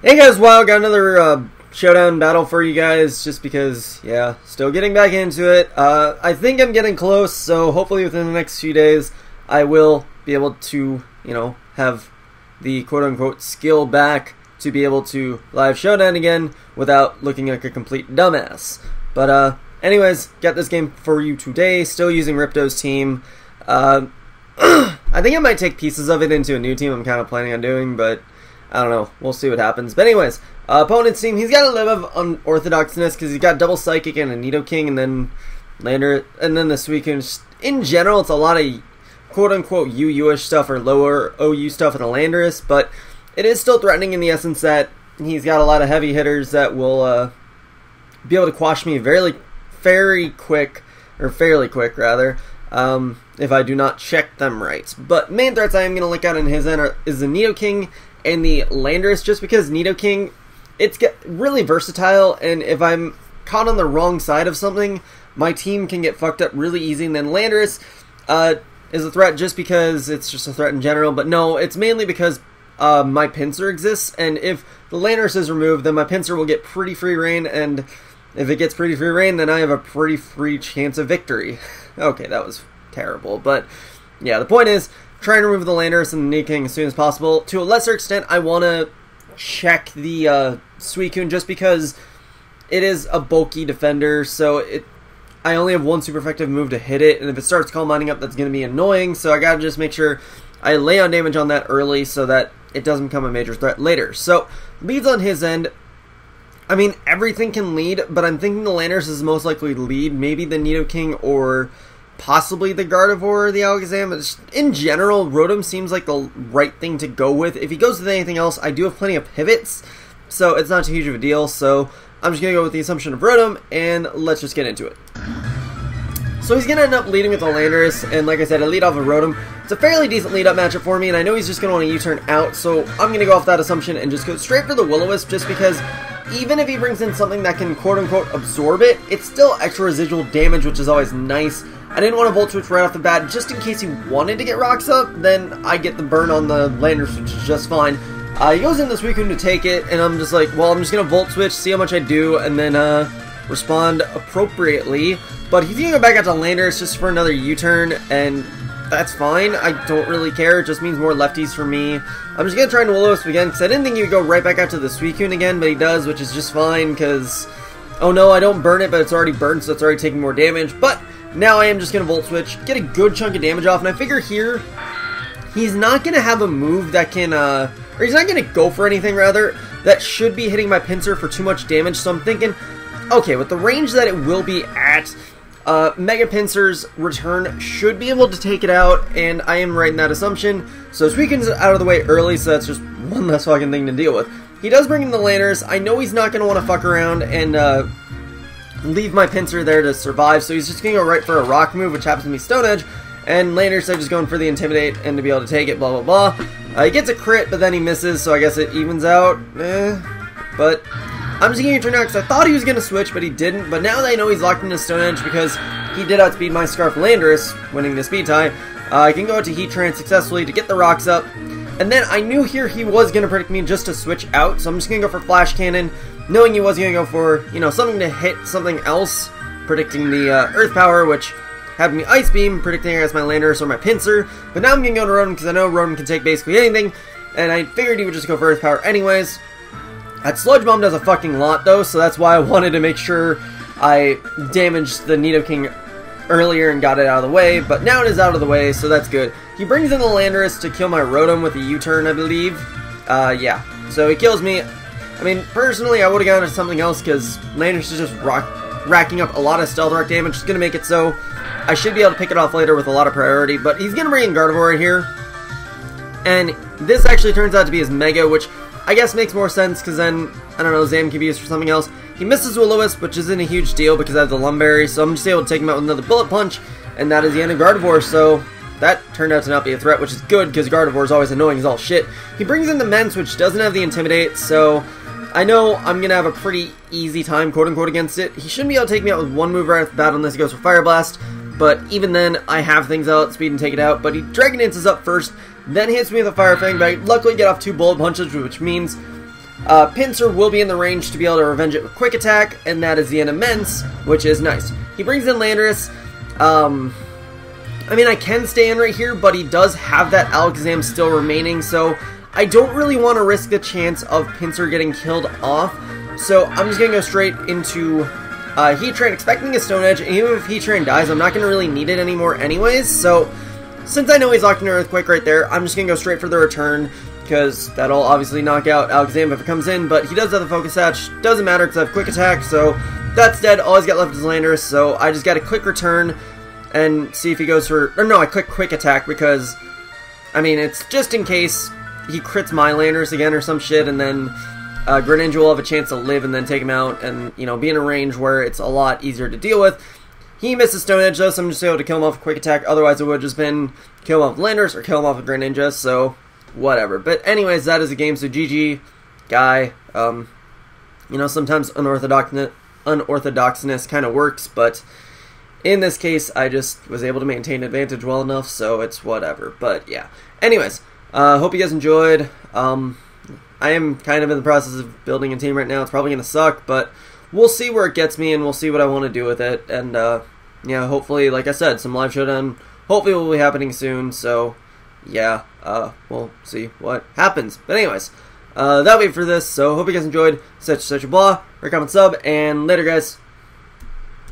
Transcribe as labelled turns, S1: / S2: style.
S1: Hey guys, wow, got another Showdown battle for you guys, just because, yeah, still getting back into it. I think I'm getting close, so hopefully within the next few days I will be able to, have the quote-unquote skill back to be able to live Showdown again without looking like a complete dumbass. But, anyways, got this game for you today, still using Ripto's team. I think I might take pieces of it into a new team I'm kind of planning on doing, but I don't know. We'll see what happens. But anyways, opponent's team, he's got a little bit of unorthodoxness because he's got double Psychic and a Nidoking and then Lander, and then the Suicune. In general, it's a lot of quote-unquote UU-ish stuff or lower OU stuff in the Landorus, but it is still threatening in the essence that he's got a lot of heavy hitters that will be able to quash me fairly quick, if I do not check them right. But main threats I am going to look at in his end is the Nidoking and the Landorus, just because Nidoking, it's really versatile, and if I'm caught on the wrong side of something, my team can get fucked up really easy. And then Landorus is a threat just because it's just a threat in general, but no, it's mainly because my pincer exists, and if the Landorus is removed, then my pincer will get pretty free reign, and if it gets pretty free reign, then I have a pretty free chance of victory. Okay, that was terrible, but yeah, the point is, trying to remove the Landorus and the Nidoking as soon as possible. To a lesser extent, I want to check the Suicune just because it is a bulky defender, so I only have one super effective move to hit it, and if it starts Calm Minding up, that's going to be annoying, so I gotta just make sure I lay on damage on that early so that it doesn't become a major threat later. So, leads on his end, I mean, everything can lead, but I'm thinking the Landorus is most likely to lead, maybe the Nidoking or possibly the Gardevoir or the Alakazam. In general, Rotom seems like the right thing to go with. If he goes with anything else, I do have plenty of pivots, so it's not too huge of a deal. So I'm just going to go with the assumption of Rotom, and let's just get into it. So he's going to end up leading with the Landorus, and like I said, I lead off of Rotom. It's a fairly decent lead-up matchup for me, and I know he's just going to want to U-turn out, so I'm going to go off that assumption and just go straight for the Will-O-Wisp, just because even if he brings in something that can quote-unquote absorb it, it's still extra residual damage, which is always nice. I didn't want to Volt Switch right off the bat, just in case he wanted to get rocks up, then I get the burn on the Landorus, which is just fine. He goes in this Suicune to take it, and I'm just like, well, I'm just going to Volt Switch, see how much I do, and then respond appropriately. But he's going to go back out to Landorus just for another U-turn, and that's fine. I don't really care. It just means more lefties for me. I'm just going to try and Will-O-Wisp again, because I didn't think he would go right back out to the Suicune again, but he does, which is just fine, because, oh no, I don't burn it, but it's already burned, so it's already taking more damage. But now I am just going to Volt Switch, get a good chunk of damage off, and I figure here, he's not going to have a move that can, or he's not going to go for anything, rather, that should be hitting my pincer for too much damage, so I'm thinking, okay, with the range that it will be at, Mega Pincer's return should be able to take it out, and I am right in that assumption. So Suicune's out of the way early, so that's just one less fucking thing to deal with. He does bring in the Landorus. I know he's not going to want to fuck around and leave my pincer there to survive, so he's just going to go right for a rock move, which happens to be Stone Edge, and Landorus is just going for the Intimidate and to be able to take it, blah blah blah. He gets a crit, but then he misses, so I guess it evens out. But I'm just going to turn out because I thought he was going to switch, but he didn't. But now that I know he's locked into Stone Edge because he did outspeed my Scarf Landorus, winning the speed tie, I can go out to Heat Trance successfully to get the rocks up. And then I knew here he was going to predict me just to switch out, so I'm just going to go for Flash Cannon, knowing he was going to go for, something to hit something else, predicting the Earth Power, which had me Ice Beam, predicting as my Landorus or my Pincer. But now I'm going to go to Rotom because I know Rotom can take basically anything, and I figured he would just go for Earth Power anyways. That Sludge Bomb does a fucking lot, though, so that's why I wanted to make sure I damaged the Nidoking earlier and got it out of the way, but now it is out of the way, so that's good. He brings in the Landorus to kill my Rotom with a U-turn, I believe. Yeah. So he kills me. I mean, personally, I would have gone to something else, because Landorus is just racking up a lot of Stealth Rock damage. It's going to make it so I should be able to pick it off later with a lot of priority, but he's going to bring in Gardevoir in here. And this actually turns out to be his Mega, which I guess makes more sense, because then, I don't know, Zam can be used for something else. He misses Will-O-Wisp, which isn't a huge deal because I have the Lumberry, so I'm just able to take him out with another Bullet Punch, and that is the end of Gardevoir, so that turned out to not be a threat, which is good, because Gardevoir is always annoying as all shit. He brings in the Mence, which doesn't have the Intimidate, so I know I'm going to have a pretty easy time, quote-unquote, against it. He shouldn't be able to take me out with one move right off the bat unless he goes for Fire Blast, but even then, I have things out, speed and take it out, but he Dragon Dances up first, then hits me with a Fire Fang, but I luckily get off 2 Bullet Punches, which means Pinsir will be in the range to be able to revenge it with Quick Attack, and that is the end of Mence, which is nice. He brings in Landorus. I mean, I can stay in right here, but he does have that Alakazam still remaining, so I don't really want to risk the chance of Pinsir getting killed off. So I'm just going to go straight into Heatran, expecting a Stone Edge, and even if Heatran dies, I'm not going to really need it anymore anyways. So since I know he's locked in Earthquake right there, I'm just going to go straight for the return, because that'll obviously knock out Alakazam if it comes in, but he does have the Focus Sash. Doesn't matter because I have Quick Attack, so that's dead. All he's got left is Landorus, so I just got a quick return and see if he goes for... Or no, I click Quick Attack because, I mean, it's just in case he crits my Landorus again or some shit, and then Greninja will have a chance to live and then take him out and, you know, be in a range where it's a lot easier to deal with. He misses Stone Edge though, so I'm just able to kill him off with Quick Attack. Otherwise it would have just been kill him off with Landorus or kill him off with Greninja, so whatever. But anyways, that is the game, so GG, guy. You know, sometimes unorthodoxness kind of works, but in this case, I just was able to maintain advantage well enough, so it's whatever. But yeah. Anyways, hope you guys enjoyed. I am kind of in the process of building a team right now. It's probably going to suck, but we'll see where it gets me, and we'll see what I want to do with it. And, yeah, hopefully, like I said, some live Showdown hopefully will be happening soon, so yeah, we'll see what happens. But anyways, that'll be it for this, so hope you guys enjoyed. Such a blah, rate, comment, sub, and later, guys.